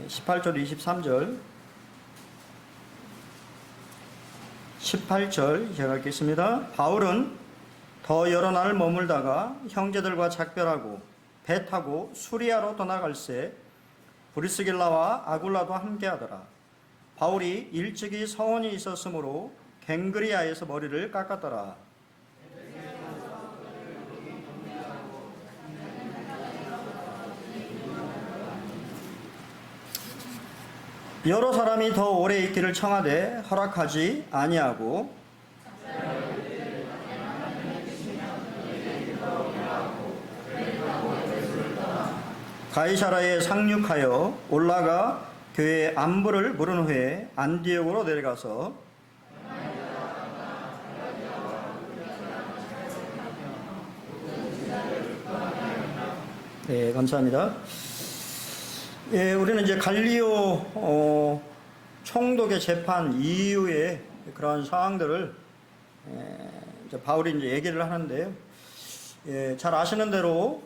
18절 23절 18절 제가 읽겠습니다. 바울은 더 여러 날 머물다가 형제들과 작별하고 배 타고 수리아로 떠나갈새 브리스길라와 아굴라도 함께하더라. 바울이 일찍이 서원이 있었으므로 갱그리아에서 머리를 깎았더라. 여러 사람이 더 오래 있기를 청하되 허락하지 아니하고 가이사라에 상륙하여 올라가 교회의 안부를 물은 후에 안디옥으로 내려가서 네, 감사합니다. 예, 우리는 이제 갈리오 총독의 재판 이후에 그러한 상황들을 이제 바울이 이제 얘기를 하는데요. 예, 잘 아시는 대로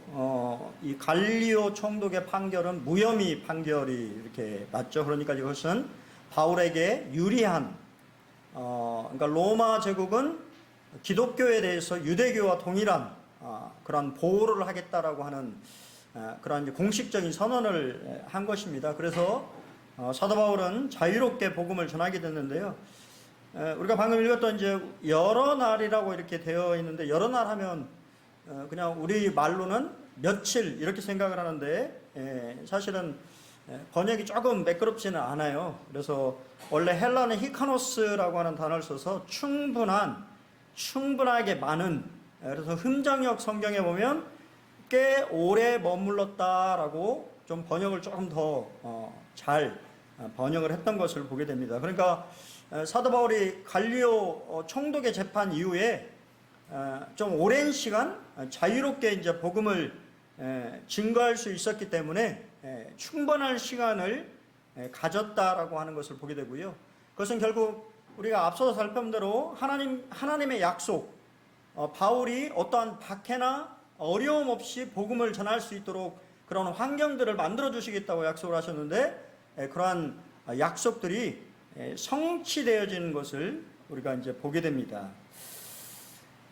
이 갈리오 총독의 판결은 무혐의 판결이 이렇게 났죠. 그러니까 이것은 바울에게 유리한 그러니까 로마 제국은 기독교에 대해서 유대교와 동일한 그런 보호를 하겠다라고 하는 그런 이제 공식적인 선언을 한 것입니다. 그래서 사도 바울은 자유롭게 복음을 전하게 됐는데요. 우리가 방금 읽었던 이제 여러 날이라고 이렇게 되어 있는데 여러 날 하면 그냥 우리 말로는 며칠 이렇게 생각을 하는데 사실은 번역이 조금 매끄럽지는 않아요. 그래서 원래 헬라는 히카노스라고 하는 단어를 써서 충분하게 많은, 그래서 흠정역 성경에 보면 꽤 오래 머물렀다라고 좀 번역을 조금 더 잘 번역을 했던 것을 보게 됩니다. 그러니까 사도 바울이 갈리오 총독의 재판 이후에 좀 오랜 시간 자유롭게 이제 복음을 증거할 수 있었기 때문에 충분한 시간을 가졌다라고 하는 것을 보게 되고요. 그것은 결국 우리가 앞서서 살펴본 대로 하나님의 약속, 바울이 어떠한 박해나 어려움 없이 복음을 전할 수 있도록 그런 환경들을 만들어 주시겠다고 약속을 하셨는데 그러한 약속들이 성취되어지는 것을 우리가 이제 보게 됩니다.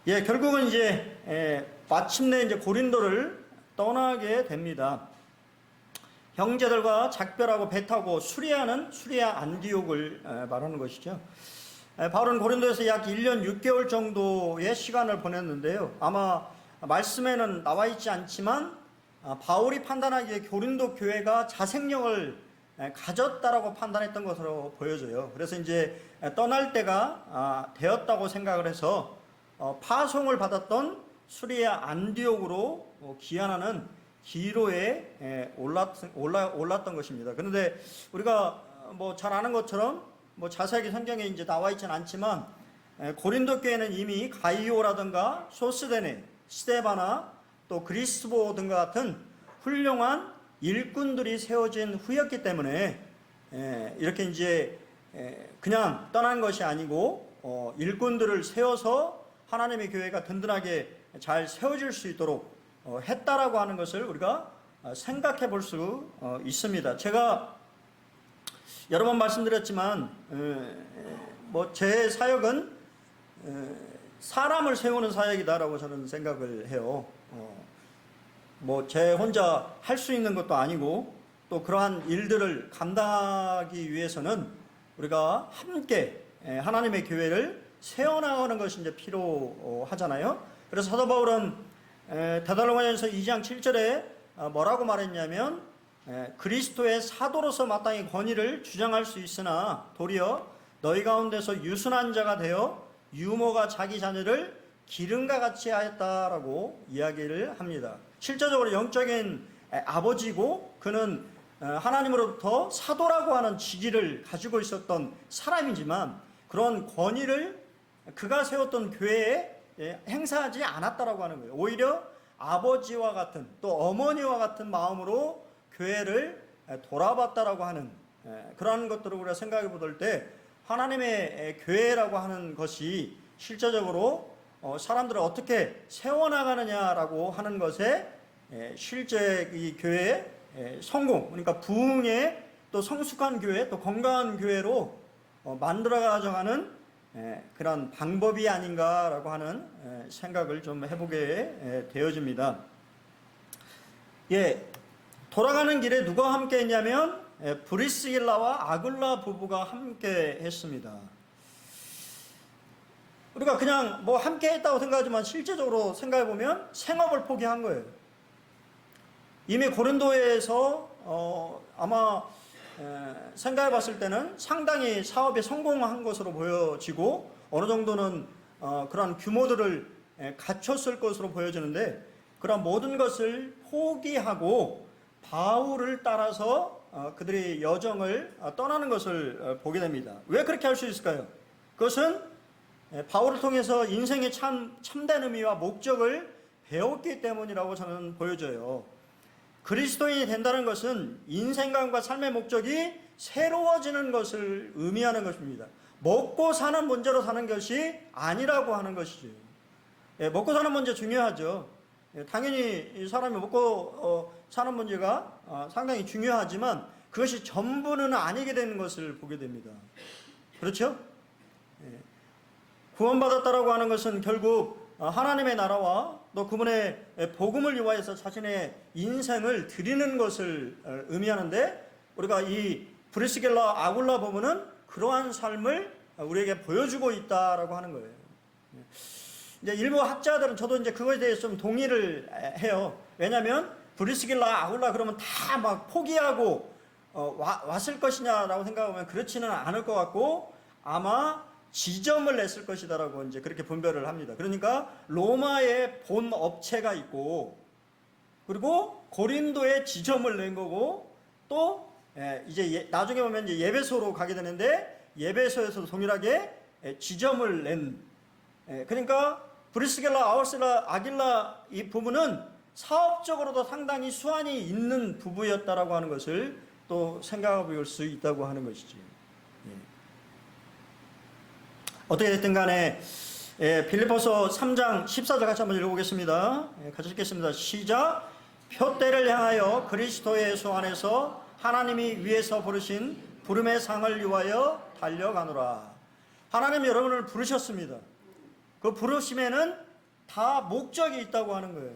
예, 결국은 이제 마침내 이제 고린도를 떠나게 됩니다. 형제들과 작별하고 배 타고 수리아 안디옥을 말하는 것이죠. 바울은 고린도에서 약 1년 6개월 정도의 시간을 보냈는데요. 아마 말씀에는 나와 있지 않지만 바울이 판단하기에 고린도 교회가 자생력을 가졌다라고 판단했던 것으로 보여져요. 그래서 이제 떠날 때가 되었다고 생각을 해서 파송을 받았던 수리아 안디옥으로 귀환하는 기로에 올랐던 것입니다. 그런데 우리가 뭐 잘 아는 것처럼 뭐 자세하게 성경에 이제 나와 있지는 않지만 고린도 교회는 이미 가이오라든가 소스데네, 스데바나 또 그리스보 등과 같은 훌륭한 일꾼들이 세워진 후였기 때문에 이렇게 이제 그냥 떠난 것이 아니고 일꾼들을 세워서 하나님의 교회가 든든하게 잘 세워질 수 있도록 했다라고 하는 것을 우리가 생각해 볼 수 있습니다. 제가 여러 번 말씀드렸지만 뭐 제 사역은 사람을 세우는 사역이다라고 저는 생각을 해요. 뭐 제 혼자 할 수 있는 것도 아니고 또 그러한 일들을 감당하기 위해서는 우리가 함께 하나님의 교회를 세워나가는 것이 이제 필요하잖아요. 그래서 사도 바울은 데살로니가전서 2장 7절에 뭐라고 말했냐면 그리스도의 사도로서 마땅히 권위를 주장할 수 있으나 도리어 너희 가운데서 유순한 자가 되어 유모가 자기 자녀를 기름과 같이 하였다라고 이야기를 합니다. 실제적으로 영적인 아버지고 그는 하나님으로부터 사도라고 하는 직위를 가지고 있었던 사람이지만 그런 권위를 그가 세웠던 교회에 행사하지 않았다라고 하는 거예요. 오히려 아버지와 같은 또 어머니와 같은 마음으로 교회를 돌아봤다라고 하는 그러한 것들을 우리가 생각해 볼 때 하나님의 교회라고 하는 것이 실제적으로 사람들을 어떻게 세워나가느냐라고 하는 것에 실제 이 교회의 성공, 그러니까 부흥의 또 성숙한 교회, 또 건강한 교회로 만들어가져가는 그런 방법이 아닌가라고 하는 생각을 좀 해보게 되어집니다. 예, 돌아가는 길에 누가 함께 했냐면 브리스길라와 아굴라 부부가 함께 했습니다. 우리가 그냥 뭐 함께 했다고 생각하지만 실제적으로 생각해 보면 생업을 포기한 거예요. 이미 고린도에서 아마 생각해 봤을 때는 상당히 사업에 성공한 것으로 보여지고 어느 정도는 그러한 규모들을 갖췄을 것으로 보여지는데, 그러한 모든 것을 포기하고 바울을 따라서 그들의 여정을 떠나는 것을 보게 됩니다. 왜 그렇게 할 수 있을까요? 그것은 바울을 통해서 인생의 참된 의미와 목적을 배웠기 때문이라고 저는 보여져요. 그리스도인이 된다는 것은 인생관과 삶의 목적이 새로워지는 것을 의미하는 것입니다. 먹고 사는 문제로 사는 것이 아니라고 하는 것이죠. 먹고 사는 문제 중요하죠. 당연히 이 사람이 먹고 사는 문제가 상당히 중요하지만 그것이 전부는 아니게 되는 것을 보게 됩니다. 그렇죠? 구원받았다라고 하는 것은 결국 하나님의 나라와 또 그분의 복음을 위하여서 자신의 인생을 드리는 것을 의미하는데, 우리가 이 브리스길라 아굴라 부부는 그러한 삶을 우리에게 보여주고 있다라고 하는 거예요. 이제 일부 학자들은, 저도 이제 그거에 대해서 좀 동의를 해요. 왜냐하면 브리스길라 아굴라 그러면 다 막 포기하고 왔을 것이냐라고 생각하면 그렇지는 않을 것 같고, 아마 지점을 냈을 것이다라고 이제 그렇게 분별을 합니다. 그러니까 로마의 본 업체가 있고, 그리고 고린도에 지점을 낸 거고, 또 이제 나중에 보면 이제 예배소로 가게 되는데 예배소에서도 동일하게 지점을 낸, 그러니까 브리스길라 아길라 이 부부는 사업적으로도 상당히 수완이 있는 부부였다라고 하는 것을 또 생각해 볼 수 있다고 하는 것이지. 어떻게 됐든 간에 빌립보서 3장 14절 같이 한번 읽어보겠습니다. 같이 읽겠습니다. 시작. 표대를 향하여 그리스도의 예수 안에서 하나님이 위에서 부르신 부름의 상을 위하여 달려가노라. 하나님 여러분을 부르셨습니다. 그 부르심에는 다 목적이 있다고 하는 거예요.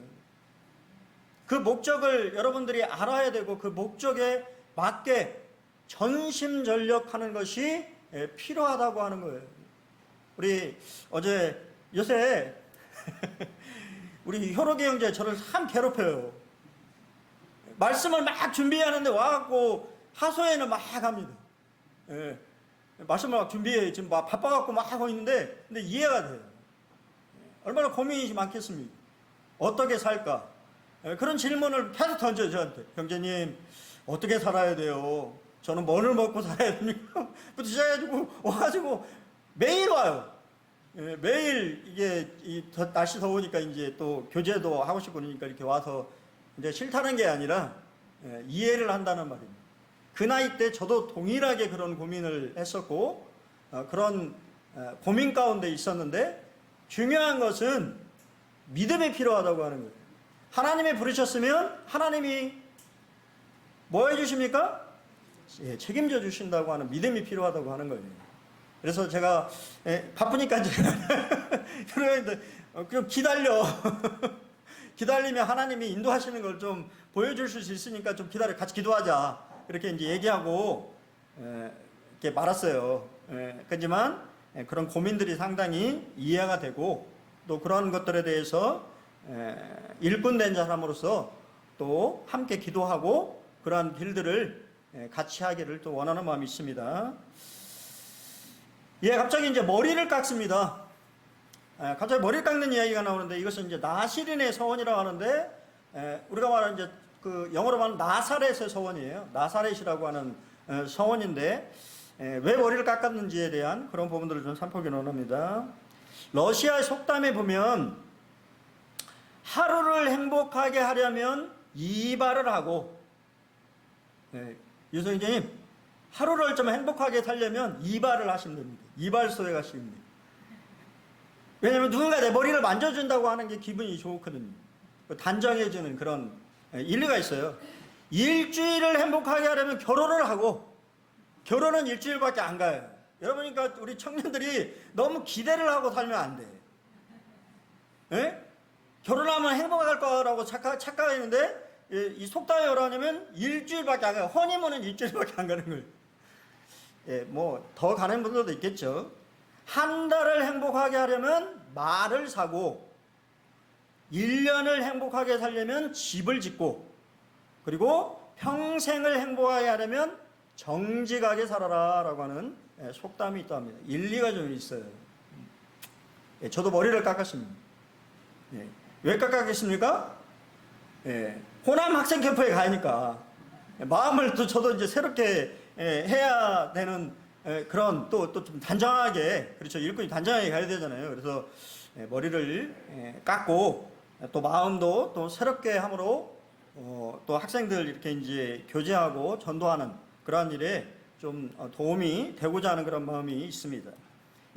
그 목적을 여러분들이 알아야 되고, 그 목적에 맞게 전심전력하는 것이 필요하다고 하는 거예요. 우리 요새 우리 효록이 형제 저를 참 괴롭혀요. 말씀을 막 준비하는데 와갖고 하소연을 막 합니다. 말씀을 막 준비해 지금 막 바빠갖고 막 하고 있는데, 근데 이해가 돼요. 얼마나 고민이 많겠습니까? 어떻게 살까? 그런 질문을 계속 던져요, 저한테. 형제님, 어떻게 살아야 돼요? 저는 뭐를 먹고 살아야 됩니까? 부터 시작해가지고 와가지고 매일 와요. 매일 이게 날씨 더우니까 이제 또 교제도 하고 싶고 그러니까 이렇게 와서 이제 싫다는 게 아니라 이해를 한다는 말입니다. 그 나이 때 저도 동일하게 그런 고민을 했었고 그런 고민 가운데 있었는데, 중요한 것은 믿음이 필요하다고 하는 거예요. 하나님이 부르셨으면 하나님이 뭐 해주십니까? 책임져 주신다고 하는 믿음이 필요하다고 하는 거예요. 그래서 제가 바쁘니까 이제 그러는데 좀 기다려. 기다리면 하나님이 인도하시는 걸 좀 보여줄 수 있으니까 좀 기다려. 같이 기도하자. 이렇게 이제 얘기하고 이렇게 말았어요. 하지만 그런 고민들이 상당히 이해가 되고, 또 그런 것들에 대해서 일꾼된 사람으로서 또 함께 기도하고 그러한 길들을 같이 하기를 또 원하는 마음이 있습니다. 갑자기 이제 머리를 깎습니다. 갑자기 머리를 깎는 이야기가 나오는데, 이것은 이제 나시린의 서원이라고 하는데, 우리가 말하는 이제 그 영어로 말하는 나사렛의 서원이에요. 나사렛이라고 하는 서원인데, 왜 머리를 깎았는지에 대한 그런 부분들을 좀 살펴보기로 합니다. 러시아의 속담에 보면 하루를 행복하게 하려면 이발을 하고, 유성희님, 하루를 좀 행복하게 살려면 이발을 하시면 됩니다. 이발소에 가시면 됩니다. 왜냐하면 누군가 내 머리를 만져준다고 하는 게 기분이 좋거든요. 단정해주는 그런 일리가 있어요. 일주일을 행복하게 하려면 결혼을 하고, 결혼은 일주일밖에 안 가요. 여러분, 그러니까 우리 청년들이 너무 기대를 하고 살면 안 돼. 예? 결혼하면 행복할 거라고 착각했는데, 이 속담이 뭐라냐면 일주일밖에 안 가요. 허니문은 일주일밖에 안 가는 거예요. 예, 뭐 더 가는 분들도 있겠죠. 한 달을 행복하게 하려면 말을 사고, 1년을 행복하게 살려면 집을 짓고, 그리고 평생을 행복하게 하려면 정직하게 살아라 라고 하는 속담이 있다고 합니다. 일리가 좀 있어요. 예, 저도 머리를 깎았습니다. 예, 왜 깎았겠습니까? 예, 호남 학생 캠프에 가니까 마음을 또 저도 이제 새롭게 해야 되는 그런 또 좀 단정하게, 그렇죠, 일꾼이 단정하게 가야 되잖아요. 그래서 머리를 깎고 또 마음도 또 새롭게 함으로 또 학생들 이렇게 이제 교제하고 전도하는 그러한 일에 좀 도움이 되고자 하는 그런 마음이 있습니다.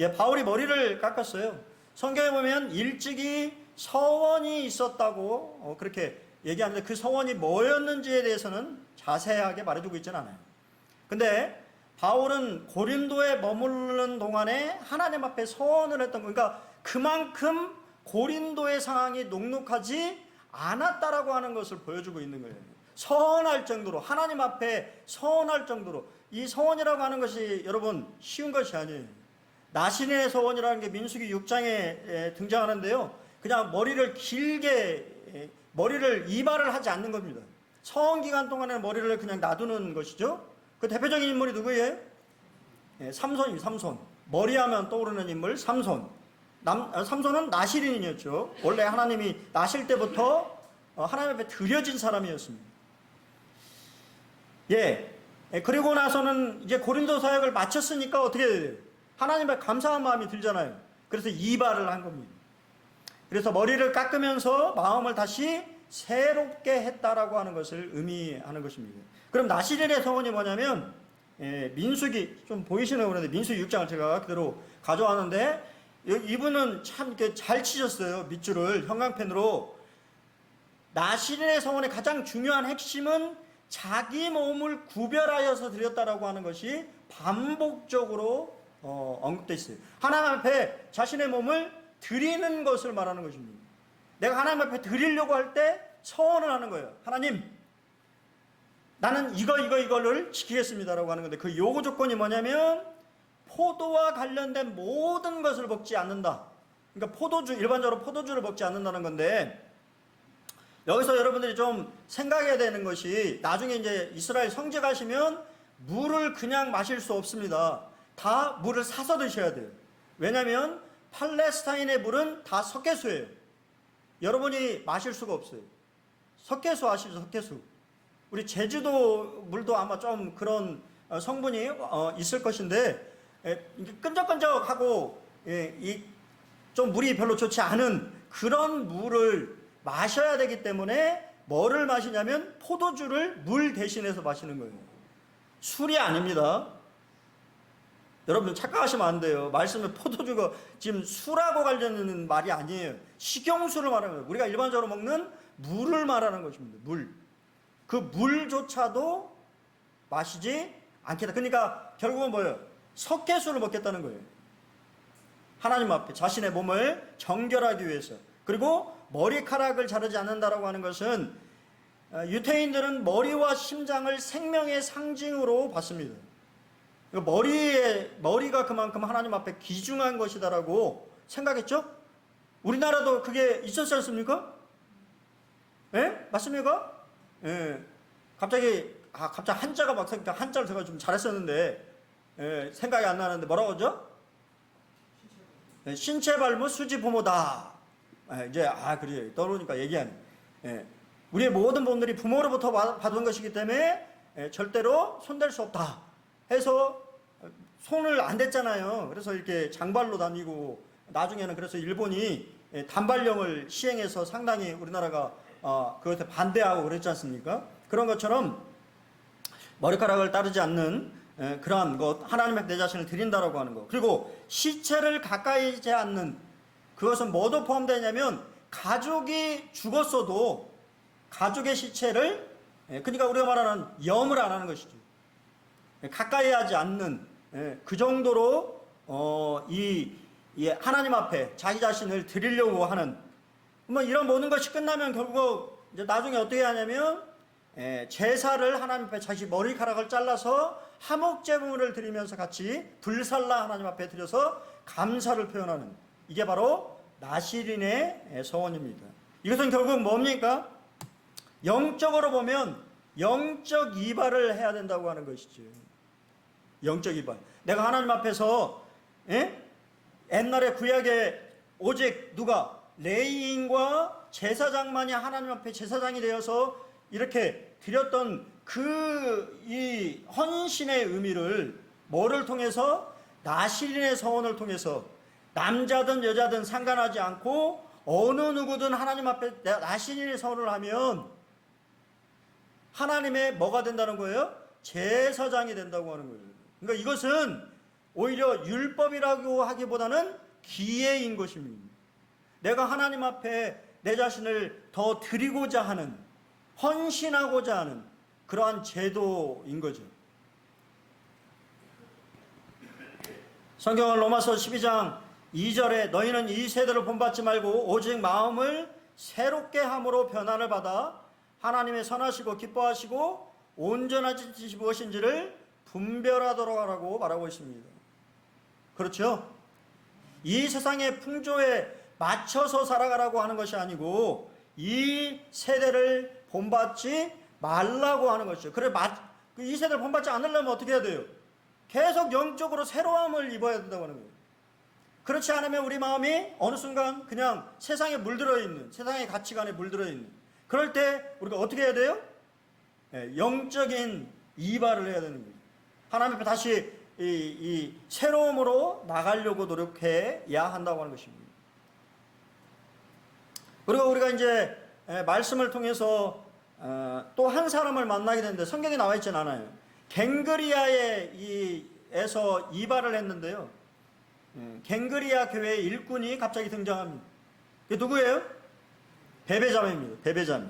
예, 바울이 머리를 깎았어요. 성경에 보면 일찍이 서원이 있었다고 그렇게 얘기하는데, 그 서원이 뭐였는지에 대해서는 자세하게 말해주고 있지는 않아요. 근데 바울은 고린도에 머무르는 동안에 하나님 앞에 서원을 했던 거, 그러니까 그만큼 고린도의 상황이 녹록하지 않았다라고 하는 것을 보여주고 있는 거예요. 서원할 정도로, 하나님 앞에 서원할 정도로. 이 서원이라고 하는 것이 여러분 쉬운 것이 아니에요. 나신의 서원이라는 게 민수기 6장에 등장하는데요, 그냥 머리를 길게, 머리를 이발을 하지 않는 겁니다. 서원 기간 동안에 머리를 그냥 놔두는 것이죠. 그 대표적인 인물이 누구예요? 삼손이, 삼손. 머리하면 떠오르는 인물 삼손. 삼손은 나실인이었죠. 원래 하나님이 나실 때부터 하나님 앞에 드려진 사람이었습니다. 예. 그리고 나서는 이제 고린도 사역을 마쳤으니까 어떻게 돼요? 하나님의 감사한 마음이 들잖아요. 그래서 이발을 한 겁니다. 그래서 머리를 깎으면서 마음을 다시 새롭게 했다라고 하는 것을 의미하는 것입니다. 그럼 나실인의 서원이 뭐냐면, 민수기, 좀 보이시나요? 그런데 민수기 6장을 제가 그대로 가져왔는데, 이분은 참 잘 치셨어요. 밑줄을 형광펜으로. 나실인의 서원의 가장 중요한 핵심은 자기 몸을 구별하여서 드렸다라고 하는 것이 반복적으로 언급되어 있어요. 하나님 앞에 자신의 몸을 드리는 것을 말하는 것입니다. 내가 하나님 앞에 드리려고 할 때 서원을 하는 거예요. 하나님, 나는 이거를 지키겠습니다라고 하는 건데, 그 요구 조건이 뭐냐면 포도와 관련된 모든 것을 먹지 않는다. 그러니까 일반적으로 포도주를 먹지 않는다는 건데, 여기서 여러분들이 좀 생각해야 되는 것이, 나중에 이제 이스라엘 성지 가시면 물을 그냥 마실 수 없습니다. 다 물을 사서 드셔야 돼요. 왜냐하면 팔레스타인의 물은 다 석회수예요. 여러분이 마실 수가 없어요. 석회수 아시죠? 석회수. 우리 제주도 물도 아마 좀 그런 성분이 있을 것인데, 끈적끈적하고 좀 물이 별로 좋지 않은 그런 물을 마셔야 되기 때문에 뭐를 마시냐면 포도주를 물 대신해서 마시는 거예요. 술이 아닙니다. 여러분 착각하시면 안 돼요. 말씀에 포도주가 지금 술하고 관련된 말이 아니에요. 식용수를 말하는 거예요. 우리가 일반적으로 먹는 물을 말하는 것입니다. 물. 그 물조차도 마시지 않겠다. 그러니까 결국은 뭐예요? 석회수를 먹겠다는 거예요. 하나님 앞에 자신의 몸을 정결하기 위해서. 그리고 머리카락을 자르지 않는다라고 하는 것은, 유태인들은 머리와 심장을 생명의 상징으로 봤습니다. 머리가 그만큼 하나님 앞에 귀중한 것이다라고 생각했죠? 우리나라도 그게 있었지 않습니까? 예? 맞습니까? 예. 갑자기 한자가 막 생각나, 한자를 제가 좀 잘했었는데, 생각이 안 나는데 뭐라고 하죠? 신체 발무 수지 부모다. 이제, 그래요. 떠오르니까 얘기하네. 우리의 모든 분들이 부모로부터 받은 것이기 때문에 절대로 손댈 수 없다 해서 손을 안 댔잖아요. 그래서 이렇게 장발로 다니고, 나중에는 그래서 일본이 단발령을 시행해서 상당히 우리나라가 그것에 반대하고 그랬지 않습니까? 그런 것처럼 머리카락을 따르지 않는 그러한 것, 하나님 앞에 내 자신을 드린다라고 하는 것. 그리고 시체를 가까이 하지 않는, 그것은 뭐도 포함되냐면 가족이 죽었어도 가족의 시체를 그러니까 우리가 말하는 염을 안 하는 것이죠. 가까이 하지 않는, 그 정도로 이 하나님 앞에 자기 자신을 드리려고 하는, 뭐 이런 모든 것이 끝나면 결국 이제 나중에 어떻게 하냐면 제사를 하나님 앞에 자기 머리카락을 잘라서 화목제물을 드리면서 같이 불살라 하나님 앞에 드려서 감사를 표현하는, 이게 바로 나실인의 서원입니다. 이것은 결국 뭡니까? 영적으로 보면 영적 이발을 해야 된다고 하는 것이죠. 영적 이발. 내가 하나님 앞에서 옛날에 구약에 오직 누가 레위인과 제사장만이 하나님 앞에 제사장이 되어서 이렇게 드렸던 이 헌신의 의미를 뭐를 통해서? 나실인의 서원을 통해서 남자든 여자든 상관하지 않고 어느 누구든 하나님 앞에 나실인의 서원을 하면 하나님의 뭐가 된다는 거예요? 제사장이 된다고 하는 거예요. 그러니까 이것은 오히려 율법이라고 하기보다는 기회인 것입니다. 내가 하나님 앞에 내 자신을 더 드리고자 하는, 헌신하고자 하는 그러한 제도인 거죠. 성경은 로마서 12장 2절에 너희는 이 세대를 본받지 말고 오직 마음을 새롭게 함으로 변화를 받아 하나님의 선하시고 기뻐하시고 온전하신 뜻이 무엇인지를 분별하도록 하라고 말하고 있습니다. 그렇죠? 이 세상의 풍조에 맞춰서 살아가라고 하는 것이 아니고 이 세대를 본받지 말라고 하는 것이죠. 그래, 이 세대를 본받지 않으려면 어떻게 해야 돼요? 계속 영적으로 새로움을 입어야 된다고 하는 거예요. 그렇지 않으면 우리 마음이 어느 순간 그냥 세상에 물들어 있는, 세상의 가치관에 물들어 있는, 그럴 때 우리가 어떻게 해야 돼요? 영적인 이발을 해야 되는 거예요. 하나님 앞에 다시 이 새로움으로 나가려고 노력해야 한다고 하는 것입니다. 그리고 우리가 이제 말씀을 통해서 또 한 사람을 만나게 되는데 성경에 나와 있지는 않아요. 갱그리아에서 이발을 했는데요. 갱그리아 교회의 일꾼이 갑자기 등장합니다. 그게 누구예요? 베베자매입니다. 베베자매.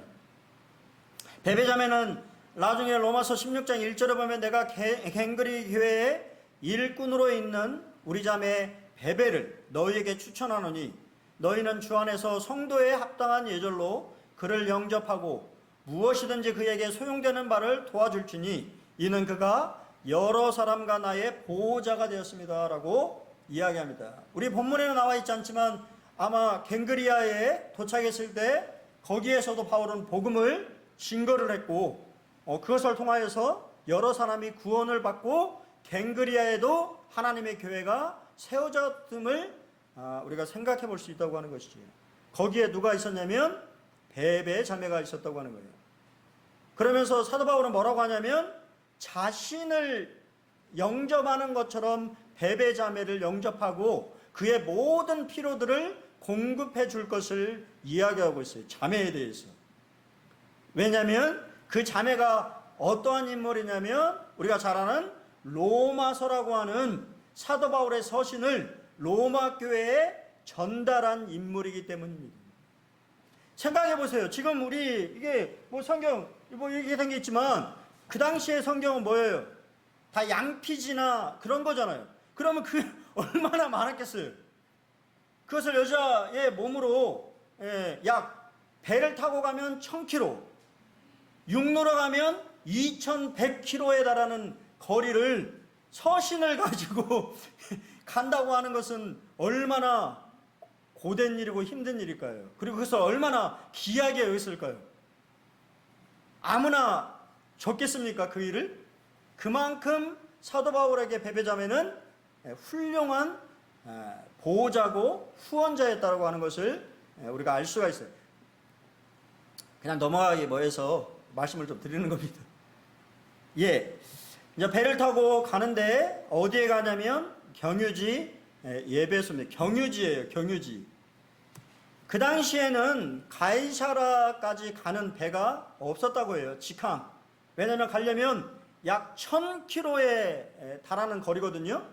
베베자매는 나중에 로마서 16장 1절에 보면 내가 갱그리 교회의 일꾼으로 있는 우리 자매 베베를 너희에게 추천하노니 너희는 주 안에서 성도에 합당한 예절로 그를 영접하고 무엇이든지 그에게 소용되는 바를 도와줄지니 이는 그가 여러 사람과 나의 보호자가 되었습니다 라고 이야기합니다. 우리 본문에는 나와 있지 않지만 아마 갱그리아에 도착했을 때 거기에서도 바울은 복음을 증거를 했고 그것을 통하여서 여러 사람이 구원을 받고 갱그리아에도 하나님의 교회가 세워졌음을 우리가 생각해 볼 수 있다고 하는 것이죠. 거기에 누가 있었냐면 베베 자매가 있었다고 하는 거예요. 그러면서 사도 바울은 뭐라고 하냐면 자신을 영접하는 것처럼 베베 자매를 영접하고 그의 모든 필요들을 공급해 줄 것을 이야기하고 있어요. 자매에 대해서. 왜냐하면 그 자매가 어떠한 인물이냐면 우리가 잘 아는 로마서라고 하는 사도 바울의 서신을 로마 교회에 전달한 인물이기 때문입니다. 생각해 보세요. 지금 우리 이게 뭐 성경 뭐 이렇게 된 게 있지만 그 당시의 성경은 뭐예요? 다 양피지나 그런 거잖아요. 그러면 그 얼마나 많았겠어요? 그것을 여자의 몸으로 약 배를 타고 가면 1000km, 육로로 가면 2100km에 달하는 거리를 서신을 가지고 간다고 하는 것은 얼마나 고된 일이고 힘든 일일까요? 그리고 그것을 얼마나 귀하게 여겼을까요? 아무나 줬겠습니까? 그 일을? 그만큼 사도 바울에게 베베자매는 훌륭한 보호자고 후원자였다고 하는 것을 우리가 알 수가 있어요. 그냥 넘어가기 뭐해서 말씀을 좀 드리는 겁니다. 이제 배를 타고 가는데 어디에 가냐면 경유지 예배소입니다. 경유지예요. 경유지. 그 당시에는 가이사라까지 가는 배가 없었다고 해요. 직항. 왜냐하면 가려면 약 1000km에 달하는 거리거든요.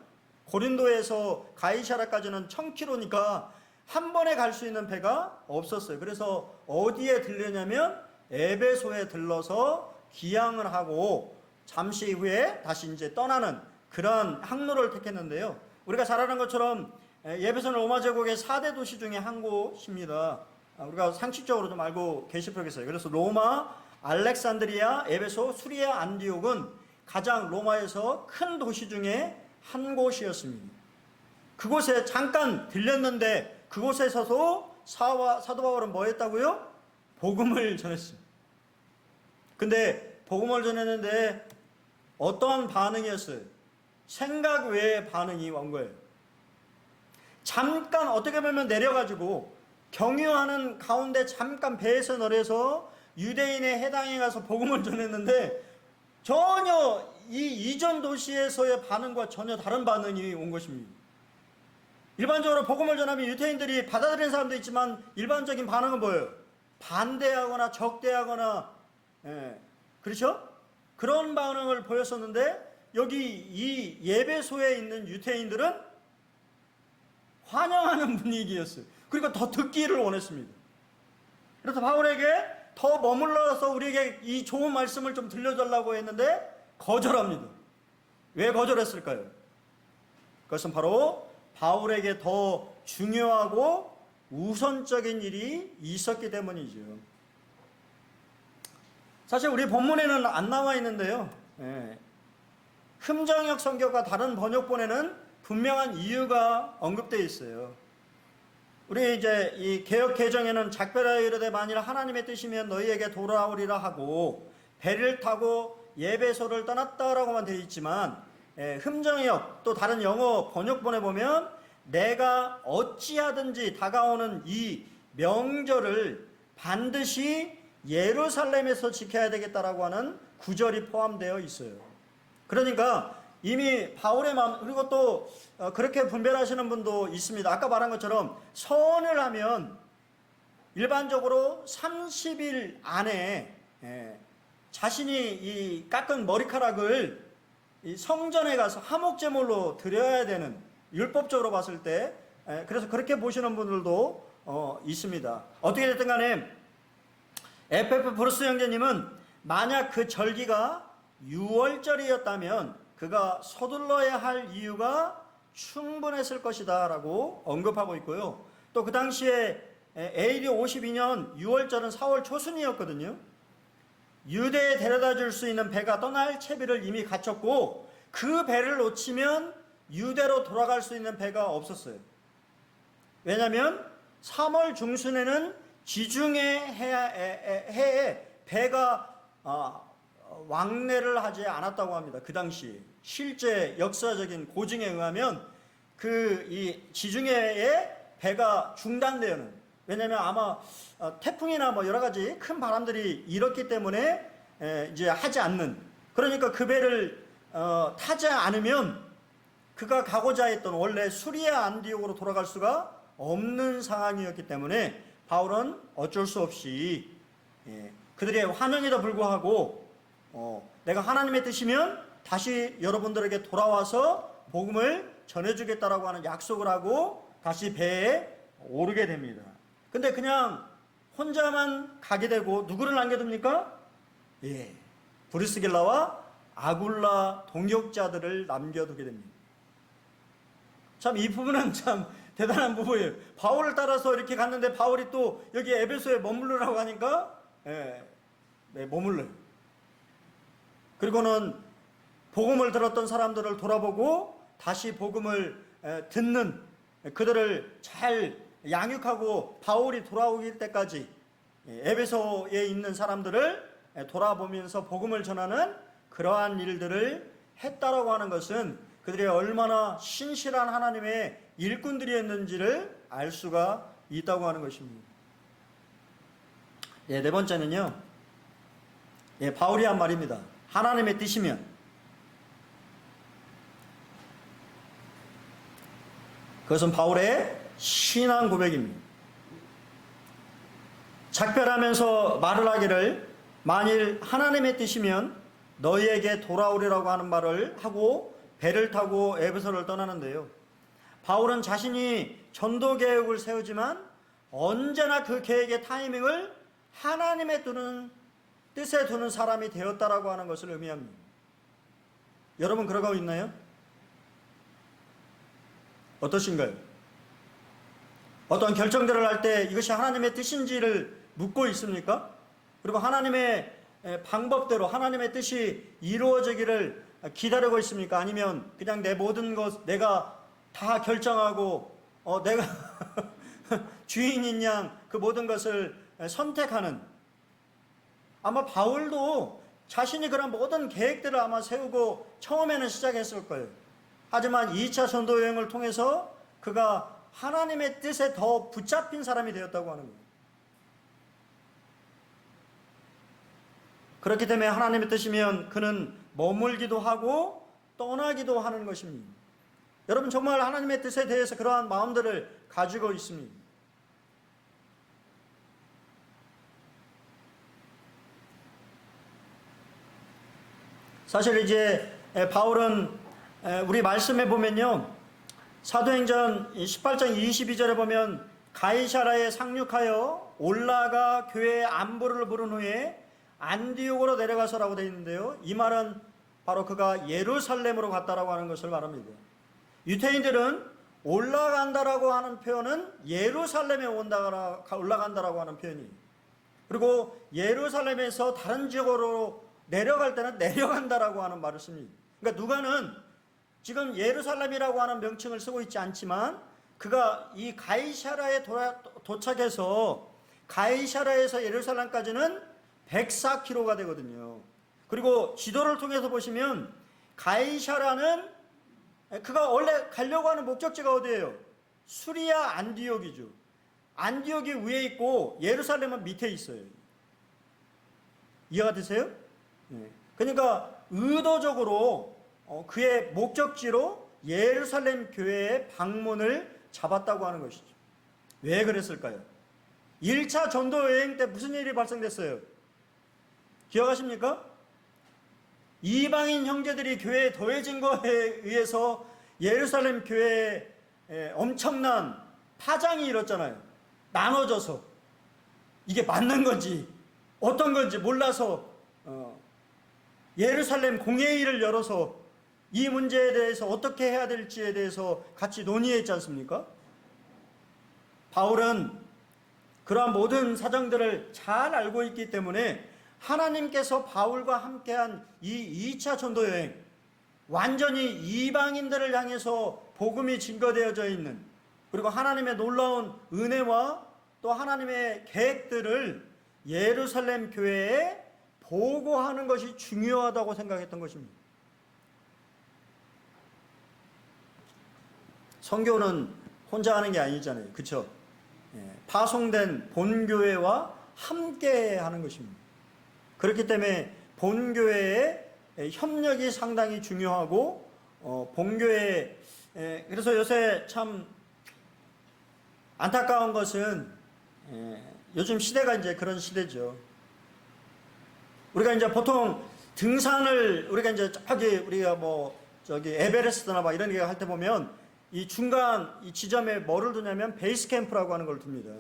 고린도에서 가이사라까지는 1000km니까 한 번에 갈 수 있는 배가 없었어요. 그래서 어디에 들르냐면 에베소에 들러서 기항을 하고 잠시 후에 다시 이제 떠나는 그런 항로를 택했는데요. 우리가 잘 아는 것처럼 에베소는 로마 제국의 4대 도시 중에 한 곳입니다. 우리가 상식적으로 좀 알고 계실 거겠어요. 그래서 로마, 알렉산드리아, 에베소, 수리아, 안디옥은 가장 로마에서 큰 도시 중에 한 곳이었습니다. 그곳에 잠깐 들렸는데 그곳에서도 사도 바울은 뭐 했다고요? 복음을 전했어요. 근데 복음을 전했는데 어떠한 반응이었어요? 생각 외의 반응이 온 거예요. 잠깐 어떻게 보면 내려가지고 경유하는 가운데 잠깐 배에서 내려서 유대인의 해당에 가서 복음을 전했는데 전혀 이 이전 도시에서의 반응과 전혀 다른 반응이 온 것입니다. 일반적으로 복음을 전하면 유대인들이 받아들이는 사람도 있지만 일반적인 반응은 뭐예요? 반대하거나 적대하거나, 그렇죠? 그런 반응을 보였었는데 여기 이 예배소에 있는 유대인들은 환영하는 분위기였어요. 그러니까 더 듣기를 원했습니다. 그래서 바울에게 더 머물러서 우리에게 이 좋은 말씀을 좀 들려달라고 했는데 거절합니다. 왜 거절했을까요? 그것은 바로 바울에게 더 중요하고 우선적인 일이 있었기 때문이죠. 사실 우리 본문에는 안 나와 있는데요. 흠정역 성경과 다른 번역본에는 분명한 이유가 언급되어 있어요. 우리 이제 이 개역 개정에는 작별하여 이르되 만일 하나님의 뜻이면 너희에게 돌아오리라 하고 배를 타고 예배소를 떠났다라고만 되어 있지만 흠정역 또 다른 영어 번역본에 보면 내가 어찌하든지 다가오는 이 명절을 반드시 예루살렘에서 지켜야 되겠다라고 하는 구절이 포함되어 있어요. 그러니까 이미 바울의 마음, 그리고 또 그렇게 분별하시는 분도 있습니다. 아까 말한 것처럼 선을 하면 일반적으로 30일 안에 자신이 이 깎은 머리카락을 이 성전에 가서 화목제물로 드려야 되는, 율법적으로 봤을 때, 그래서 그렇게 보시는 분들도 있습니다. 어떻게 됐든 간에 FF 브루스 형제님은 만약 그 절기가 6월절이었다면 그가 서둘러야 할 이유가 충분했을 것이다 라고 언급하고 있고요. 또 그 당시에 AD 52년 6월절은 4월 초순이었거든요. 유대에 데려다 줄 수 있는 배가 떠날 채비를 이미 갖췄고 그 배를 놓치면 유대로 돌아갈 수 있는 배가 없었어요. 왜냐하면 3월 중순에는 지중해 해에 배가 왕래를 하지 않았다고 합니다. 그 당시 실제 역사적인 고증에 의하면 이 지중해에 배가 중단되는, 왜냐하면 아마 태풍이나 뭐 여러 가지 큰 바람들이 일었기 때문에 이제 하지 않는, 그러니까 그 배를 타지 않으면 그가 가고자 했던 원래 수리아 안디옥으로 돌아갈 수가 없는 상황이었기 때문에 바울은 어쩔 수 없이 그들의 환영에도 불구하고 내가 하나님의 뜻이면 다시 여러분들에게 돌아와서 복음을 전해주겠다라고 하는 약속을 하고 다시 배에 오르게 됩니다. 근데 그냥 혼자만 가게 되고 누구를 남겨둡니까? 브리스길라와 아굴라 동역자들을 남겨두게 됩니다. 참 이 부분은 참 대단한 부분이에요. 바울을 따라서 이렇게 갔는데 바울이 또 여기 에베소에 머무르라고 하니까 머물러요. 그리고는 복음을 들었던 사람들을 돌아보고 다시 복음을 듣는, 그들을 잘 양육하고 바울이 돌아오길 때까지 에베소에 있는 사람들을 돌아보면서 복음을 전하는 그러한 일들을 했다라고 하는 것은 그들이 얼마나 신실한 하나님의 일꾼들이었는지를 알 수가 있다고 하는 것입니다. 네 번째는요, 바울이 한 말입니다. 하나님의 뜻이면. 그것은 바울의 신앙 고백입니다. 작별하면서 말을 하기를 만일 하나님의 뜻이면 너희에게 돌아오리라고 하는 말을 하고 배를 타고 에베소를 떠나는데요. 바울은 자신이 전도 계획을 세우지만 언제나 그 계획의 타이밍을 하나님의 뜻은 뜻에 두는 사람이 되었다라고 하는 것을 의미합니다. 여러분 그러고 있나요? 어떠신가요? 어떤 결정들을 할 때 이것이 하나님의 뜻인지를 묻고 있습니까? 그리고 하나님의 방법대로 하나님의 뜻이 이루어지기를 기다리고 있습니까? 아니면 그냥 내 모든 것 내가 다 결정하고 내가 주인인 양 그 모든 것을 선택하는, 아마 바울도 자신이 그런 모든 계획들을 아마 세우고 처음에는 시작했을 거예요. 하지만 2차 전도 여행을 통해서 그가 하나님의 뜻에 더 붙잡힌 사람이 되었다고 하는 거예요. 그렇기 때문에 하나님의 뜻이면 그는 머물기도 하고 떠나기도 하는 것입니다. 여러분 정말 하나님의 뜻에 대해서 그러한 마음들을 가지고 있습니다. 사실 이제 바울은 우리 말씀에 보면요, 사도행전 18장 22절에 보면 가이사라에 상륙하여 올라가 교회의 안부를 부른 후에 안디옥으로 내려가서라고 되어 있는데요, 이 말은 바로 그가 예루살렘으로 갔다라고 하는 것을 말합니다. 유태인들은 올라간다라고 하는 표현은 예루살렘에 올라간다라고 하는 표현이에요. 그리고 예루살렘에서 다른 지역으로 내려갈 때는 내려간다라고 하는 말을 씁니다. 그러니까 누가는 지금 예루살렘이라고 하는 명칭을 쓰고 있지 않지만 그가 이 가이사라에 도착해서 가이사라에서 예루살렘까지는 104km가 되거든요. 그리고 지도를 통해서 보시면 가이사라는 그가 원래 가려고 하는 목적지가 어디예요? 수리아 안디옥이죠. 안디옥이 위에 있고 예루살렘은 밑에 있어요. 이해가 되세요? 그러니까 의도적으로 그의 목적지로 예루살렘 교회의 방문을 잡았다고 하는 것이죠. 왜 그랬을까요? 1차 전도 여행 때 무슨 일이 발생됐어요? 기억하십니까? 이방인 형제들이 교회에 더해진 것에 의해서 예루살렘 교회에 엄청난 파장이 일었잖아요. 나눠져서 이게 맞는 건지 어떤 건지 몰라서 예루살렘 공회의를 열어서 이 문제에 대해서 어떻게 해야 될지에 대해서 같이 논의했지 않습니까? 바울은 그러한 모든 사정들을 잘 알고 있기 때문에 하나님께서 바울과 함께한 이 2차 전도 여행, 완전히 이방인들을 향해서 복음이 증거되어져 있는, 그리고 하나님의 놀라운 은혜와 또 하나님의 계획들을 예루살렘 교회에 보고하는 것이 중요하다고 생각했던 것입니다. 선교는 혼자 하는 게 아니잖아요. 그렇죠? 파송된 본교회와 함께 하는 것입니다. 그렇기 때문에 본교회의 협력이 상당히 중요하고 본교회, 그래서 요새 참 안타까운 것은 요즘 시대가 이제 그런 시대죠. 우리가 이제 보통 등산을 우리가 이제 우리가 에베레스트나 막 이런 게 할 때 보면 이 중간 이 지점에 뭐를 두냐면 베이스 캠프라고 하는 걸 둡니다.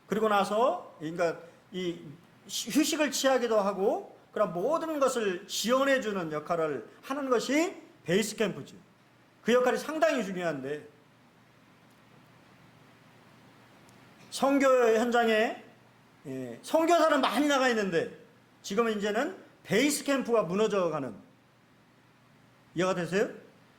그리고 나서 그러니까 이 휴식을 취하기도 하고 그런 모든 것을 지원해 주는 역할을 하는 것이 베이스 캠프죠. 그 역할이 상당히 중요한데 선교 현장에 선교사는 많이 나가 있는데 지금은 이제는 베이스 캠프가 무너져가는, 이해가 되세요?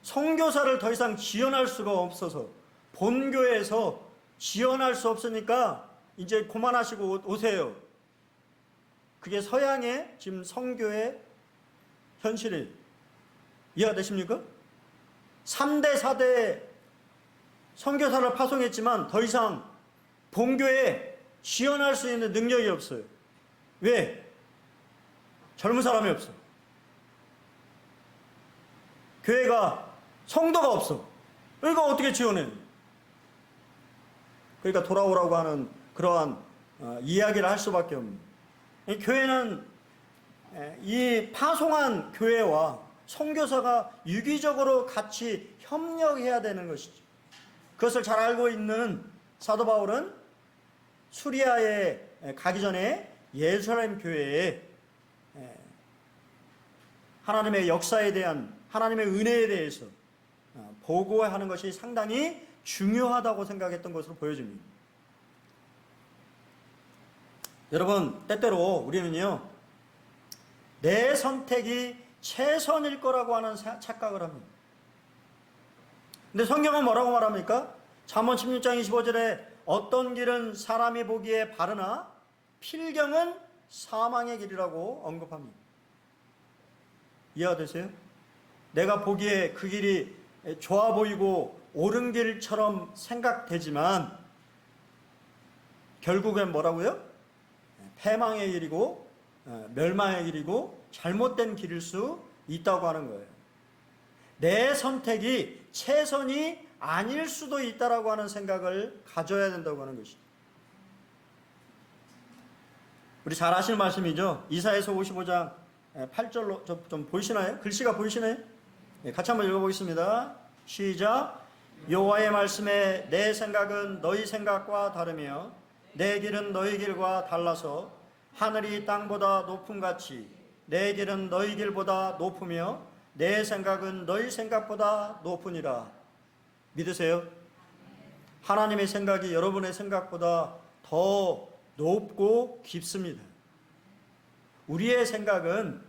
선교사를 더 이상 지원할 수가 없어서 본교회에서 지원할 수 없으니까 이제 그만하시고 오세요. 그게 서양의 지금 선교의 현실이에요. 이해가 되십니까? 3대 4대 선교사를 파송했지만 더 이상 본교회에 지원할 수 있는 능력이 없어요. 왜? 젊은 사람이 없어. 교회가 성도가 없어. 그러니까 어떻게 지원해? 그러니까 돌아오라고 하는 그러한 이야기를 할 수밖에 없는. 이 교회는 이 파송한 교회와 선교사가 유기적으로 같이 협력해야 되는 것이죠. 그것을 잘 알고 있는 사도 바울은 수리아에 가기 전에 예루살렘 교회에 하나님의 역사에 대한, 하나님의 은혜에 대해서 보고하는 것이 상당히 중요하다고 생각했던 것으로 보여집니다. 여러분, 때때로 우리는요, 내 선택이 최선일 거라고 하는 착각을 합니다. 근데 성경은 뭐라고 말합니까? 잠언 16장 25절에 어떤 길은 사람이 보기에 바르나 필경은 사망의 길이라고 언급합니다. 이해가 되세요? 내가 보기에 그 길이 좋아 보이고 옳은 길처럼 생각되지만 결국엔 뭐라고요? 패망의 길이고 멸망의 길이고 잘못된 길일 수 있다고 하는 거예요. 내 선택이 최선이 아닐 수도 있다라고 하는 생각을 가져야 된다고 하는 것이죠. 우리 잘 아시는 말씀이죠. 이사야서 55장 8절로 좀 보이시나요? 글씨가 보이시나요? 같이 한번 읽어보겠습니다. 시작. 여호와의 말씀에 내 생각은 너희 생각과 다르며 내 길은 너희 길과 달라서 하늘이 땅보다 높음같이 내 길은 너희 길보다 높으며 내 생각은 너희 생각보다 높으니라. 믿으세요? 하나님의 생각이 여러분의 생각보다 더 높고 깊습니다. 우리의 생각은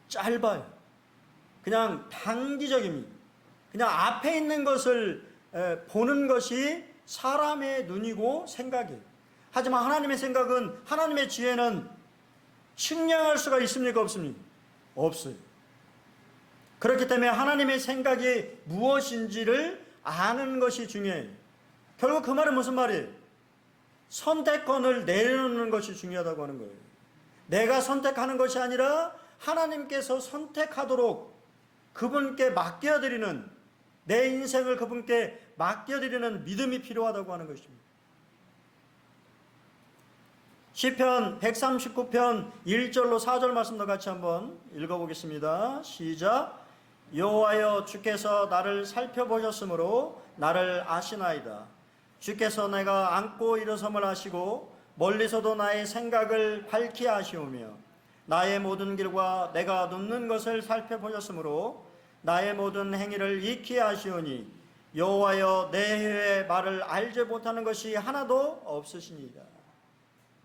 짧아요. 그냥 단기적입니다. 그냥 앞에 있는 것을 보는 것이 사람의 눈이고 생각이에요. 하지만 하나님의 생각은, 하나님의 지혜는 측량할 수가 있습니까? 없습니까? 없어요. 그렇기 때문에 하나님의 생각이 무엇인지를 아는 것이 중요해요. 결국 그 말은 무슨 말이에요? 선택권을 내려놓는 것이 중요하다고 하는 거예요. 내가 선택하는 것이 아니라 하나님께서 선택하도록 그분께 맡겨드리는, 내 인생을 그분께 맡겨드리는 믿음이 필요하다고 하는 것입니다. 시편 139편 1절로 4절 말씀도 같이 한번 읽어보겠습니다. 시작. 여호와여, 주께서 나를 살펴보셨으므로 나를 아시나이다. 주께서 내가 앉고 일어섬을 아시고 멀리서도 나의 생각을 밝히 아시오며 나의 모든 길과 내가 눕는 것을 살펴보셨으므로 나의 모든 행위를 익히 아시오니 여호와여, 내 혀의 말을 알지 못하는 것이 하나도 없으시니이다.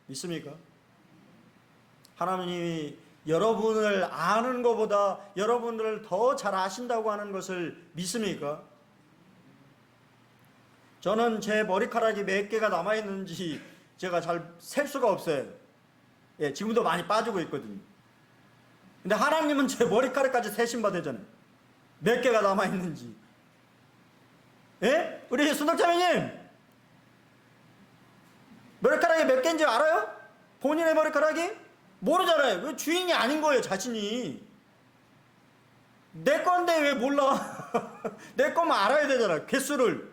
믿습니까? 하나님이 여러분을 아는 것보다 여러분들을 더 잘 아신다고 하는 것을 믿습니까? 저는 제 머리카락이 몇 개가 남아있는지 제가 잘 셀 수가 없어요. 예, 지금도 많이 빠지고 있거든요. 근데 하나님은 제 머리카락까지 세신 바 되잖아요. 몇 개가 남아있는지. 예? 우리 순덕자매님, 머리카락이 몇 개인지 알아요? 본인의 머리카락이? 모르잖아요. 왜 주인이 아닌 거예요, 자신이. 내 건데 왜 몰라? 내 거만 알아야 되잖아, 개수를.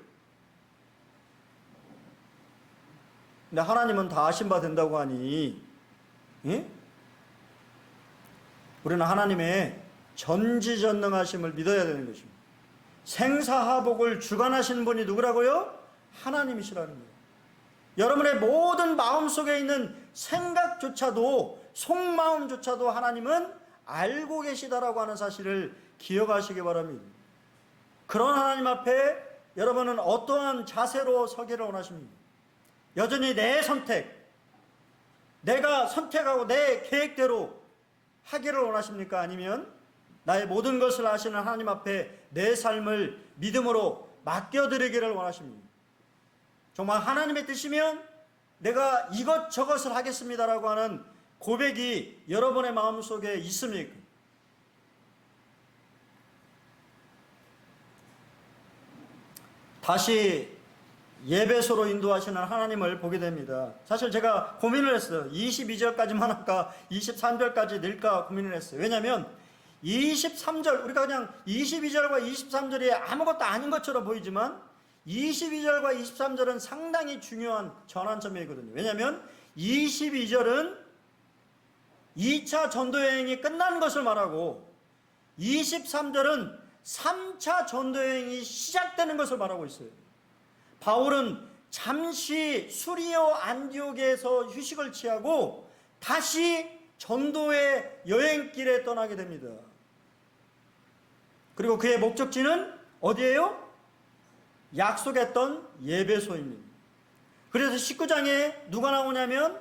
근데 하나님은 다 아신 바 된다고 하니, 예? 우리는 하나님의 전지전능하심을 믿어야 되는 것입니다. 생사하복을 주관하시는 분이 누구라고요? 하나님이시라는 거예요. 여러분의 모든 마음속에 있는 생각조차도, 속마음조차도 하나님은 알고 계시다라고 하는 사실을 기억하시기 바랍니다. 그런 하나님 앞에 여러분은 어떠한 자세로 서기를 원하십니까? 여전히 내 선택, 내가 선택하고 내 계획대로 하기를 원하십니까? 아니면 나의 모든 것을 아시는 하나님 앞에 내 삶을 믿음으로 맡겨드리기를 원하십니까? 정말 하나님의 뜻이면 내가 이것저것을 하겠습니다라고 하는 고백이 여러분의 마음속에 있습니까? 다시 예배소로 인도하시는 하나님을 보게 됩니다. 사실 제가 고민을 했어요. 22절까지만 할까 23절까지 넣을까 고민을 했어요. 왜냐하면 23절, 우리가 그냥 22절과 23절이 아무것도 아닌 것처럼 보이지만 22절과 23절은 상당히 중요한 전환점이거든요. 왜냐하면 22절은 2차 전도여행이 끝난 것을 말하고 23절은 3차 전도여행이 시작되는 것을 말하고 있어요. 바울은 잠시 수리오 안디옥에서 휴식을 취하고 다시 전도의 여행길에 떠나게 됩니다. 그리고 그의 목적지는 어디예요? 약속했던 예배소입니다. 그래서 19장에 누가 나오냐면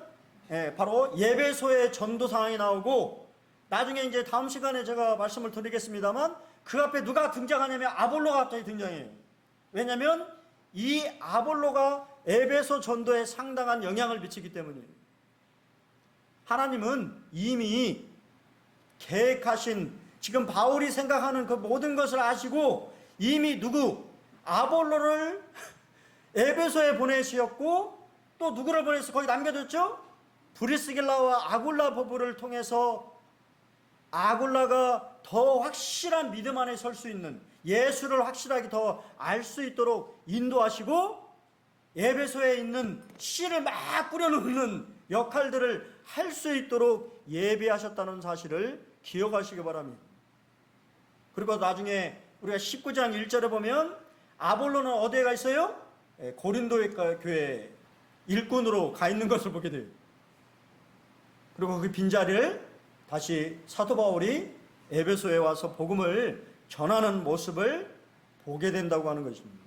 바로 예배소의 전도 상황이 나오고, 나중에 이제 다음 시간에 제가 말씀을 드리겠습니다만 그 앞에 누가 등장하냐면 아볼로가 갑자기 등장해요. 왜냐하면 이 아볼로가 에베소 전도에 상당한 영향을 미치기 때문이에요. 하나님은 이미 계획하신, 지금 바울이 생각하는 그 모든 것을 아시고 이미 아볼로를 에베소에 보내셨고, 또 누구를 보내서 거기 남겨뒀죠? 브리스길라와 아굴라 부부를 통해서 아굴라가 더 확실한 믿음 안에 설 수 있는, 예수를 확실하게 더 알 수 있도록 인도하시고, 에베소에 있는 씨를 막 뿌려놓는 역할들을 할 수 있도록 예비하셨다는 사실을 기억하시기 바랍니다. 그리고 나중에 우리가 19장 1절에 보면 아볼로는 어디에 가 있어요? 고린도 교회 일꾼으로 가 있는 것을 보게 돼요. 그리고 그 빈자리를 다시 사도 바울이 에베소에 와서 복음을 전하는 모습을 보게 된다고 하는 것입니다.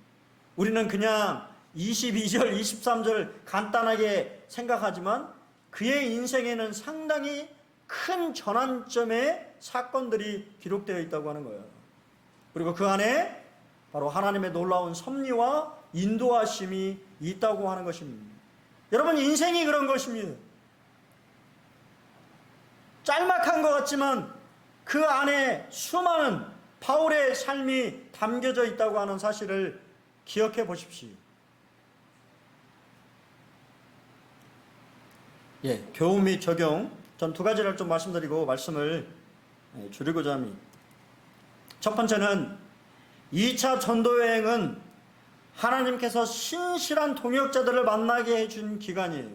우리는 그냥 22절, 23절 간단하게 생각하지만 그의 인생에는 상당히 큰 전환점의 사건들이 기록되어 있다고 하는 거예요. 그리고 그 안에 바로 하나님의 놀라운 섭리와 인도하심이 있다고 하는 것입니다. 여러분, 인생이 그런 것입니다. 짤막한 것 같지만 그 안에 수많은 바울의 삶이 담겨져 있다고 하는 사실을 기억해 보십시오. 교훈 및 적용, 전 두 가지를 좀 말씀드리고 말씀을 줄이고자 합니다. 첫 번째는 2차 전도여행은 하나님께서 신실한 동역자들을 만나게 해준 기간이에요.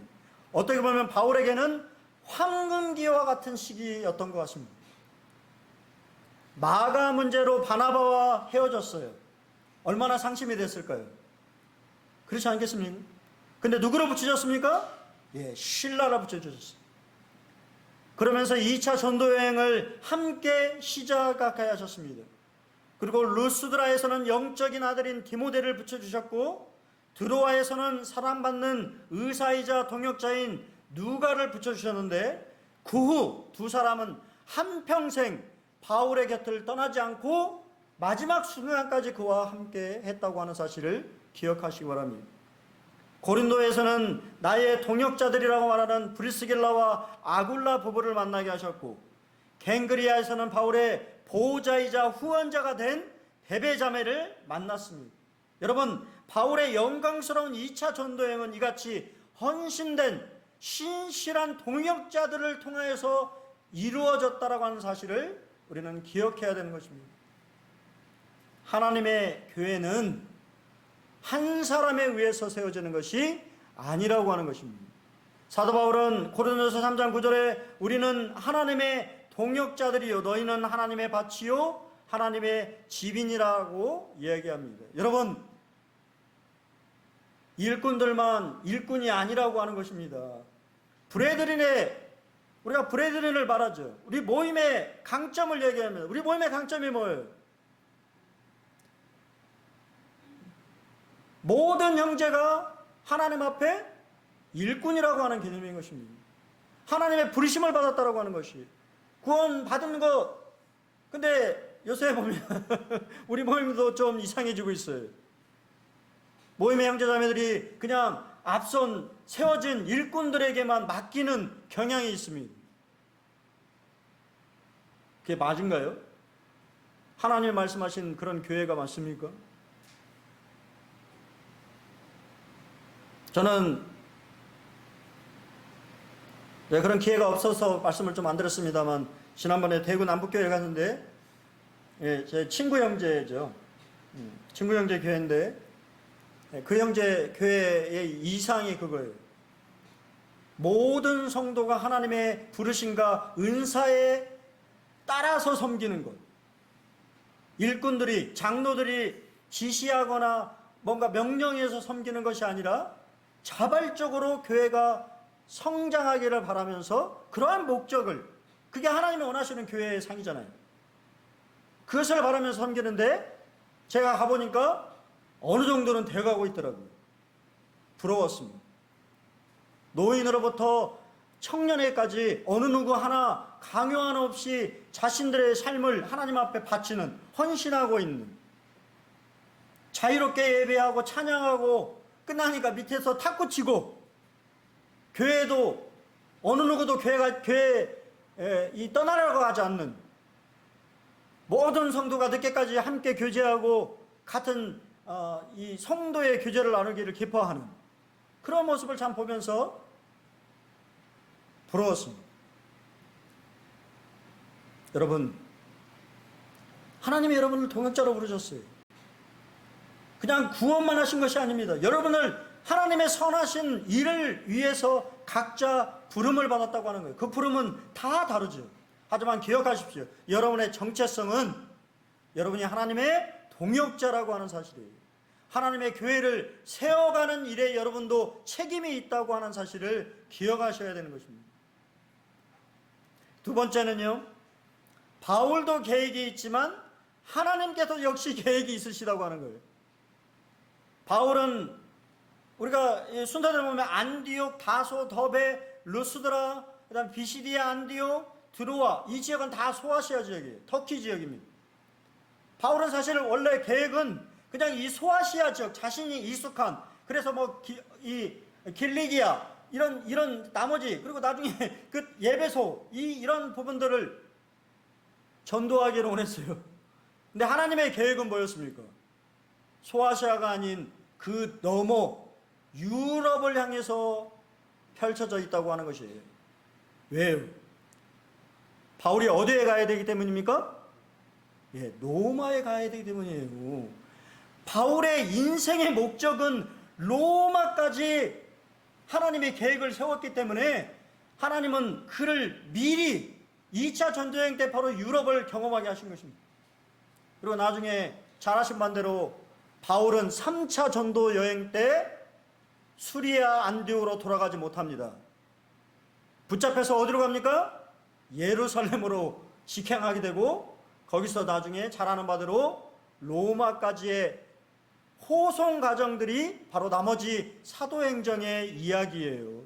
어떻게 보면 바울에게는 황금기와 같은 시기였던 것 같습니다. 마가 문제로 바나바와 헤어졌어요. 얼마나 상심이 됐을까요? 그렇지 않겠습니까? 근데 누구로 붙여줬습니까? 실라라 붙여주셨어요. 그러면서 2차 전도여행을 함께 시작하게 하셨습니다. 그리고 루스드라에서는 영적인 아들인 디모데를 붙여주셨고, 드로아에서는 사랑받는 의사이자 동역자인 누가를 붙여주셨는데, 그 후 두 사람은 한평생 바울의 곁을 떠나지 않고 마지막 순간까지 그와 함께 했다고 하는 사실을 기억하시기 바랍니다. 고린도에서는 나의 동역자들이라고 말하는 브리스길라와 아굴라 부부를 만나게 하셨고, 갱그리아에서는 바울의 보호자이자 후원자가 된 베베 자매를 만났습니다. 여러분, 바울의 영광스러운 2차 전도여행은 이같이 헌신된 신실한 동역자들을 통하여서 이루어졌다라고 하는 사실을 우리는 기억해야 되는 것입니다. 하나님의 교회는 한 사람에 의해서 세워지는 것이 아니라고 하는 것입니다. 사도 바울은 고린도서 3장 9절에 우리는 하나님의 동역자들이요 너희는 하나님의 밭이요 하나님의 집인이라고 이야기합니다. 여러분, 일꾼들만 일꾼이 아니라고 하는 것입니다. 우리가 브레드린을 말하죠. 우리 모임의 강점을 얘기합니다. 우리 모임의 강점이 뭐예요? 모든 형제가 하나님 앞에 일꾼이라고 하는 개념인 것입니다. 하나님의 부르심을 받았다라고 하는 것이, 구원 받은 것. 근데 요새 보면 우리 모임도 좀 이상해지고 있어요. 모임의 형제자매들이 그냥 앞선 세워진 일꾼들에게만 맡기는 경향이 있습니다. 그게 맞은가요? 하나님이 말씀하신 그런 교회가 맞습니까? 저는 그런 기회가 없어서 말씀을 좀 안 드렸습니다만, 지난번에 대구 남북교회 갔는데, 제 친구 형제죠. 친구 형제 교회인데, 그 형제 교회의 이상이 그거예요. 모든 성도가 하나님의 부르심과 은사에 따라서 섬기는 것. 일꾼들이, 장로들이 지시하거나 뭔가 명령해서 섬기는 것이 아니라 자발적으로 교회가 성장하기를 바라면서 그러한 목적을, 그게 하나님이 원하시는 교회의 상이잖아요. 그것을 바라면서 섬기는데 제가 가보니까 어느 정도는 돼가고 있더라고요. 부러웠습니다. 노인으로부터 청년에까지 어느 누구 하나 강요 하나 없이 자신들의 삶을 하나님 앞에 바치는, 헌신하고 있는, 자유롭게 예배하고 찬양하고 끝나니까 밑에서 탁구 치고, 교회도 어느 누구도 교회에 떠나려고 하지 않는, 모든 성도가 늦게까지 함께 교제하고 같은 이 성도의 교제를 나누기를 기뻐하는 그런 모습을 참 보면서 부러웠습니다. 여러분, 하나님이 여러분을 동역자로 부르셨어요. 그냥 구원만 하신 것이 아닙니다. 여러분을 하나님의 선하신 일을 위해서 각자 부름을 받았다고 하는 거예요. 그 부름은 다 다르죠. 하지만 기억하십시오. 여러분의 정체성은 여러분이 하나님의 동역자라고 하는 사실이에요. 하나님의 교회를 세워가는 일에 여러분도 책임이 있다고 하는 사실을 기억하셔야 되는 것입니다. 두 번째는요, 바울도 계획이 있지만 하나님께서 역시 계획이 있으시다고 하는 거예요. 바울은 우리가 순서대로 보면 안디옥, 다소, 더베, 루스드라, 그 다음 비시디아, 안디옥, 드로아, 이 지역은 다 소아시아 지역이에요. 터키 지역입니다. 바울은 사실 원래 계획은 그냥 이 소아시아 지역, 자신이 익숙한, 그래서 이 길리기아, 이런 나머지, 그리고 나중에 그 예배소, 이런 부분들을 전도하기를 원했어요. 근데 하나님의 계획은 뭐였습니까? 소아시아가 아닌 그 너머 유럽을 향해서 펼쳐져 있다고 하는 것이에요. 왜요? 바울이 어디에 가야 되기 때문입니까? 로마에 가야 되기 때문이에요. 바울의 인생의 목적은 로마까지 하나님의 계획을 세웠기 때문에 하나님은 그를 미리 2차 전도여행 때 바로 유럽을 경험하게 하신 것입니다. 그리고 나중에 잘 아신 반대로 바울은 3차 전도여행 때 수리아 안디옥으로 돌아가지 못합니다. 붙잡혀서 어디로 갑니까? 예루살렘으로 직행하게 되고, 거기서 나중에 잘 아는 바대로 로마까지의 호송 과정들이 바로 나머지 사도행전의 이야기예요.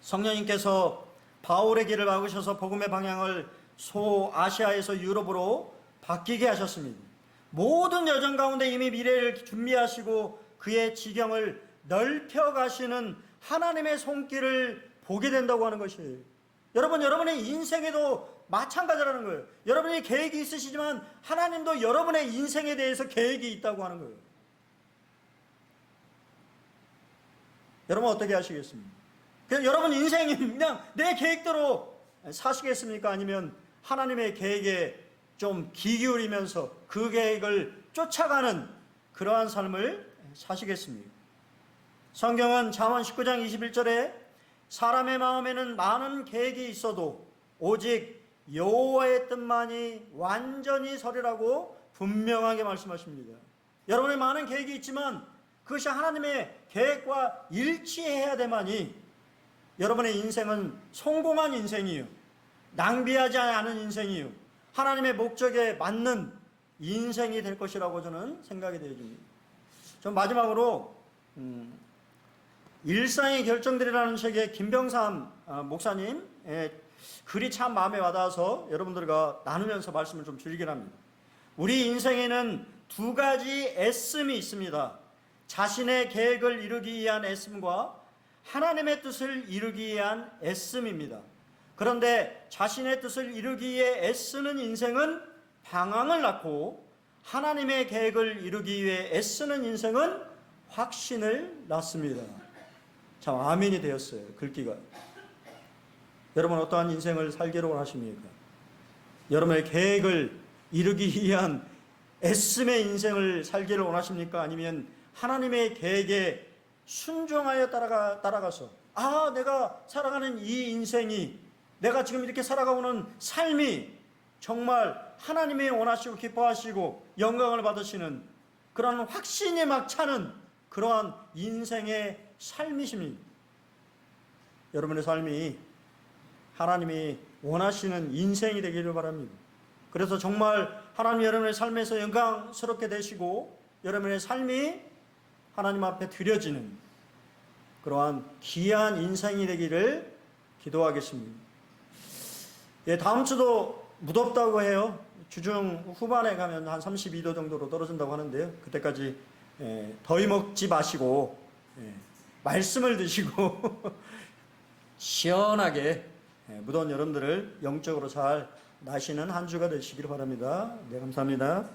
성령님께서 바울의 길을 막으셔서 복음의 방향을 소아시아에서 유럽으로 바뀌게 하셨습니다. 모든 여정 가운데 이미 미래를 준비하시고 그의 지경을 넓혀가시는 하나님의 손길을 보게 된다고 하는 것이에요. 여러분의 인생에도 마찬가지라는 거예요. 여러분이 계획이 있으시지만 하나님도 여러분의 인생에 대해서 계획이 있다고 하는 거예요. 여러분 어떻게 하시겠습니까? 그냥 여러분 인생이 그냥 내 계획대로 사시겠습니까? 아니면 하나님의 계획에 좀 귀 기울이면서 그 계획을 쫓아가는 그러한 삶을 사시겠습니까? 성경은 잠언 19장 21절에 사람의 마음에는 많은 계획이 있어도 오직 여호와의 뜻만이 완전히 서리라고 분명하게 말씀하십니다. 여러분의 많은 계획이 있지만 그것이 하나님의 계획과 일치해야 되만이 여러분의 인생은 성공한 인생이요, 낭비하지 않은 인생이요, 하나님의 목적에 맞는 인생이 될 것이라고 저는 생각이 되어집니다. 전 마지막으로 일상의 결정들이라는 책의 김병삼 목사님의 글이 참 마음에 와닿아서 여러분들과 나누면서 말씀을 좀 드리긴 합니다. 우리 인생에는 두 가지 애씀이 있습니다. 자신의 계획을 이루기 위한 애씀과 하나님의 뜻을 이루기 위한 애씀입니다. 그런데 자신의 뜻을 이루기 위해 애쓰는 인생은 방황을 낳고, 하나님의 계획을 이루기 위해 애쓰는 인생은 확신을 낳습니다. 참 아멘이 되었어요. 글귀가. 여러분 어떠한 인생을 살기를 원하십니까? 여러분의 계획을 이루기 위한 애씀의 인생을 살기를 원하십니까? 아니면 하나님의 계획에 순종하여 따라가서 내가 살아가는 이 인생이, 내가 지금 이렇게 살아가고는 삶이 정말 하나님이 원하시고 기뻐하시고 영광을 받으시는 그런 확신이 막 차는 그러한 인생의 삶이십니다. 여러분의 삶이 하나님이 원하시는 인생이 되기를 바랍니다. 그래서 정말 하나님 여러분의 삶에서 영광스럽게 되시고 여러분의 삶이 하나님 앞에 드려지는 그러한 귀한 인생이 되기를 기도하겠습니다. 예, 다음 주도 무덥다고 해요. 주중 후반에 가면 한 32도 정도로 떨어진다고 하는데요. 그때까지 더위 먹지 마시고 말씀을 드시고 시원하게 무더운 여러분들을 영적으로 잘 나시는 한 주가 되시기를 바랍니다. 네, 감사합니다.